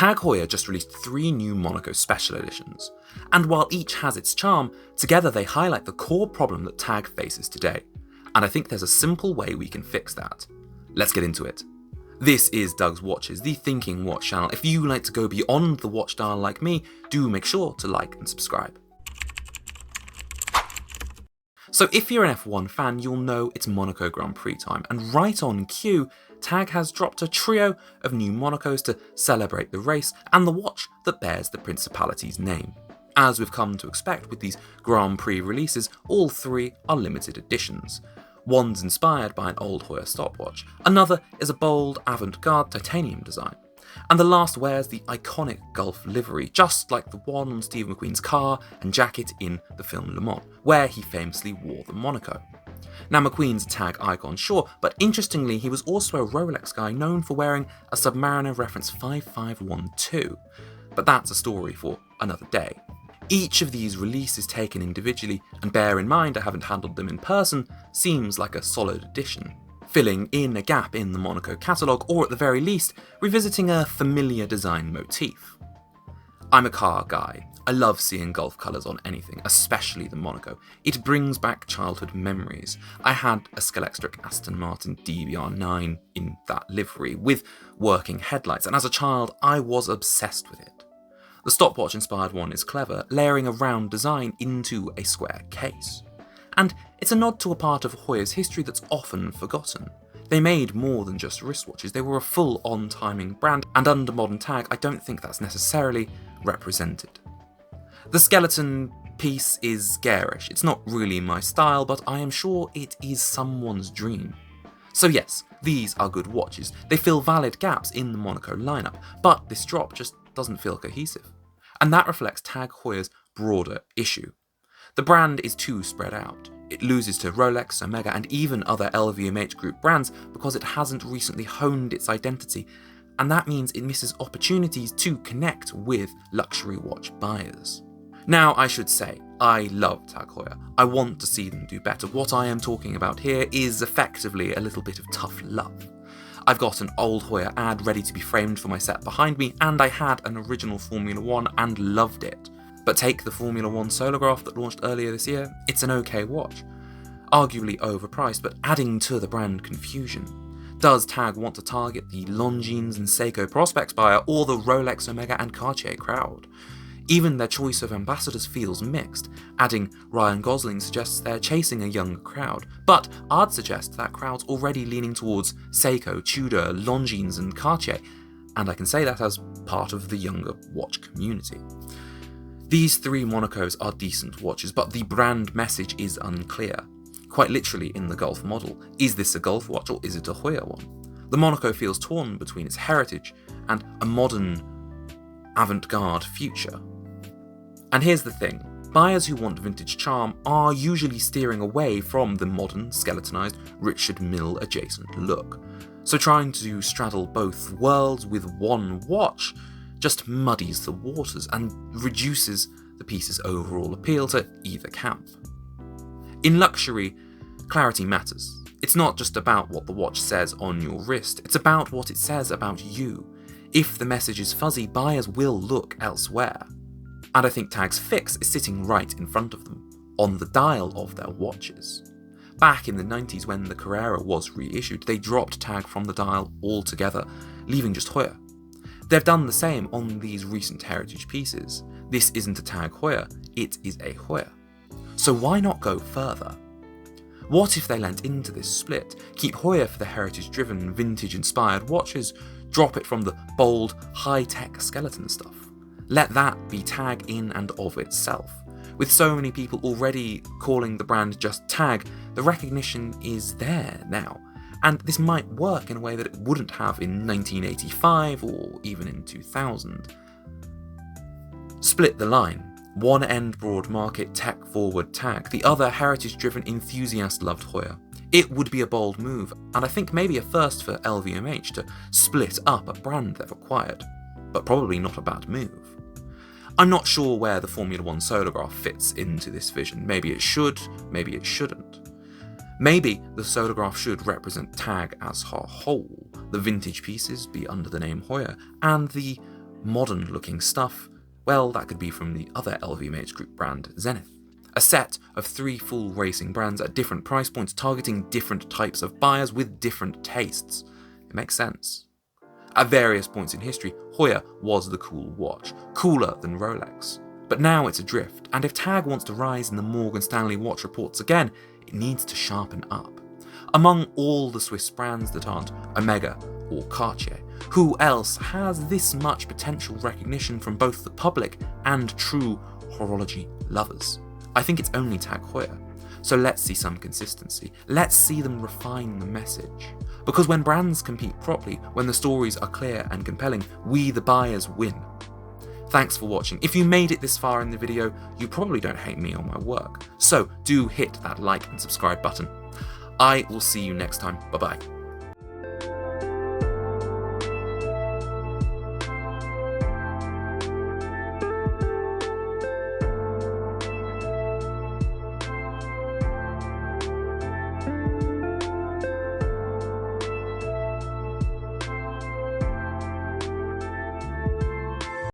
TAG Heuer just released 3 new Monaco special editions, and while each has its charm, together they highlight the core problem that TAG faces today, and I think there's a simple way we can fix that. Let's get into it. This is Doug's Watches, the Thinking Watch channel. If you like to go beyond the watch dial like me, do make sure to like and subscribe. So if you're an F1 fan, you'll know it's Monaco Grand Prix time, and right on cue, TAG has dropped a trio of new Monacos to celebrate the race and the watch that bears the Principality's name. As we've come to expect with these Grand Prix releases, all 3 are limited editions. One's inspired by an old Heuer stopwatch, another is a bold avant-garde titanium design, and the last wears the iconic Gulf livery, just like the one on Steve McQueen's car and jacket in the film Le Mans, where he famously wore the Monaco. Now McQueen's a TAG icon, sure, but interestingly he was also a Rolex guy known for wearing a Submariner reference 5512, but that's a story for another day. Each of these releases taken individually, and bear in mind I haven't handled them in person, seems like a solid addition, filling in a gap in the Monaco catalogue, or at the very least, revisiting a familiar design motif. I'm a car guy. I love seeing Gulf colours on anything, especially the Monaco. It brings back childhood memories. I had a Scalextric Aston Martin DBR9 in that livery, with working headlights, and as a child I was obsessed with it. The stopwatch-inspired one is clever, layering a round design into a square case. And it's a nod to a part of Heuer's history that's often forgotten. They made more than just wristwatches, they were a full-on timing brand, and under modern TAG I don't think that's necessarily represented. The skeleton piece is garish, it's not really my style, but I am sure it is someone's dream. So yes, these are good watches, they fill valid gaps in the Monaco lineup, but this drop just doesn't feel cohesive. And that reflects TAG Heuer's broader issue. The brand is too spread out. It loses to Rolex, Omega, and even other LVMH group brands because it hasn't recently honed its identity, and that means it misses opportunities to connect with luxury watch buyers. Now, I should say, I love TAG Heuer. I want to see them do better. What I am talking about here is effectively a little bit of tough love. I've got an old Heuer ad ready to be framed for my set behind me, and I had an original Formula 1 and loved it. But take the Formula 1 Solograph that launched earlier this year, it's an okay watch. Arguably overpriced, but adding to the brand confusion. Does TAG want to target the Longines and Seiko Prospects buyer, or the Rolex, Omega and Cartier crowd? Even their choice of ambassadors feels mixed. Adding Ryan Gosling suggests they're chasing a younger crowd, but I'd suggest that crowd's already leaning towards Seiko, Tudor, Longines and Cartier, and I can say that as part of the younger watch community. These 3 Monacos are decent watches, but the brand message is unclear. Quite literally in the Gulf model, is this a Gulf watch or is it a Heuer one? The Monaco feels torn between its heritage and a modern avant-garde future. And here's the thing, buyers who want vintage charm are usually steering away from the modern, skeletonized, Richard Mille adjacent look. So trying to straddle both worlds with one watch just muddies the waters and reduces the piece's overall appeal to either camp. In luxury, clarity matters. It's not just about what the watch says on your wrist, it's about what it says about you. If the message is fuzzy, buyers will look elsewhere. And I think TAG's fix is sitting right in front of them, on the dial of their watches. Back in the 90s when the Carrera was reissued, they dropped TAG from the dial altogether, leaving just Heuer. They've done the same on these recent heritage pieces. This isn't a TAG Heuer, it is a Heuer. So why not go further? What if they leant into this split, keep Heuer for the heritage-driven, vintage-inspired watches, drop it from the bold, high-tech skeleton stuff? Let that be TAG in and of itself. With so many people already calling the brand just TAG, the recognition is there now, and this might work in a way that it wouldn't have in 1985 or even in 2000. Split the line. One end broad market tech-forward TAG, the other heritage-driven enthusiast-loved Heuer. It would be a bold move, and I think maybe a first for LVMH to split up a brand they've acquired, but probably not a bad move. I'm not sure where the Formula 1 Solograph fits into this vision. Maybe it should, maybe it shouldn't. Maybe the Solograph should represent TAG as a whole, the vintage pieces be under the name Heuer, and the modern looking stuff, well, that could be from the other LVMH group brand, Zenith. A set of 3 full racing brands at different price points targeting different types of buyers with different tastes. It makes sense. At various points in history, Heuer was the cool watch, cooler than Rolex. But now it's adrift, and if TAG wants to rise in the Morgan Stanley watch reports again, it needs to sharpen up. Among all the Swiss brands that aren't Omega or Cartier, who else has this much potential recognition from both the public and true horology lovers? I think it's only TAG Heuer. So let's see some consistency. Let's see them refine the message. Because when brands compete properly, when the stories are clear and compelling, we the buyers win. Thanks for watching. If you made it this far in the video, you probably don't hate me or my work. So do hit that like and subscribe button. I will see you next time. Bye bye.